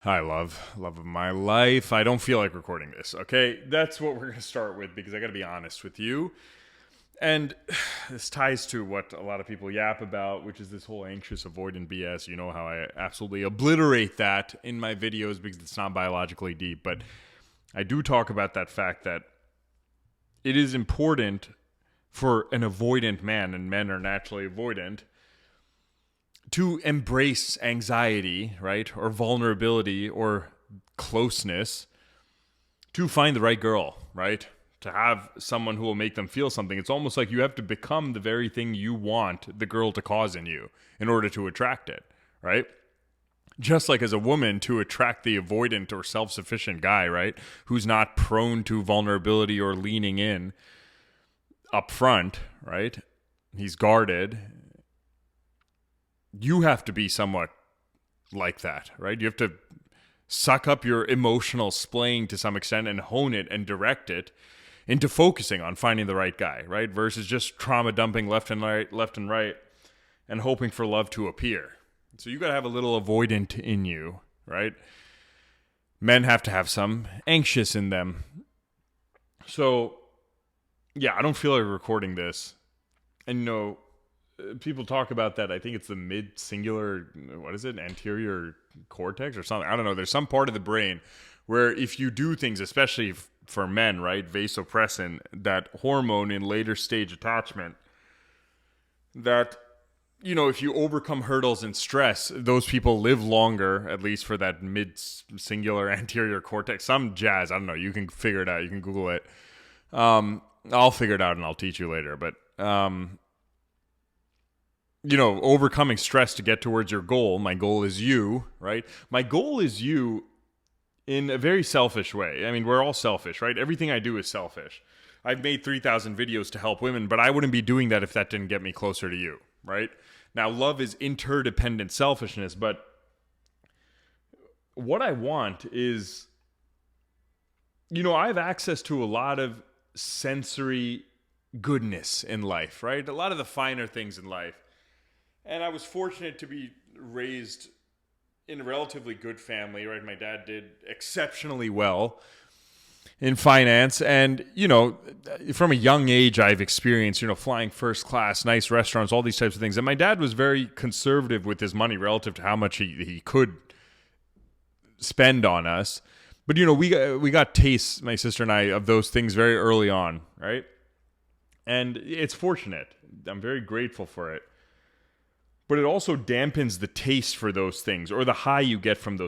Hi, love of my life. I don't feel like recording this, okay? That's what we're going to start with because I got to be honest with you. And this ties to what a lot of people yap about, which is this whole anxious avoidant BS. You know how I absolutely obliterate that in my videos because it's not biologically deep. But I do talk about that fact that it is important for an avoidant man, and men are naturally avoidant, to embrace anxiety, right? Or vulnerability or closeness to find the right girl, right? To have someone who will make them feel something. It's almost like you have to become the very thing you want the girl to cause in you in order to attract it, right? Just like as a woman to attract the avoidant or self-sufficient guy, right? Who's not prone to vulnerability or leaning in up front, right? He's guarded. You have to be somewhat like that, right? You have to suck up your emotional splaying to some extent and hone it and direct it into focusing on finding the right guy, right? Versus just trauma dumping left and right, and hoping for love to appear. So you got to have a little avoidant in you, right? Men have to have some anxious in them. So, yeah, I don't feel like recording this. And, people talk about that. I think it's the mid-singular, what is it? Anterior cortex or something. I don't know. There's some part of the brain where if you do things, especially for men, right? Vasopressin, that hormone in later stage attachment, that, if you overcome hurdles and stress, those people live longer, at least for that mid-singular anterior cortex. Some jazz. I don't know. You can figure it out. You can Google it. I'll figure it out and I'll teach you later. But, overcoming stress to get towards your goal. My goal is you, right? My goal is you in a very selfish way. I mean, we're all selfish, right? Everything I do is selfish. I've made 3,000 videos to help women, but I wouldn't be doing that if that didn't get me closer to you, right? Now, love is interdependent selfishness, but what I want is, I have access to a lot of sensory goodness in life, right? A lot of the finer things in life. And I was fortunate to be raised in a relatively good family, right? My dad did exceptionally well in finance. And, from a young age, I've experienced, flying first class, nice restaurants, all these types of things. And my dad was very conservative with his money relative to how much he could spend on us. But, we got tastes, my sister and I, of those things very early on, right? And it's fortunate. I'm very grateful for it. But it also dampens the taste for those things or the high you get from those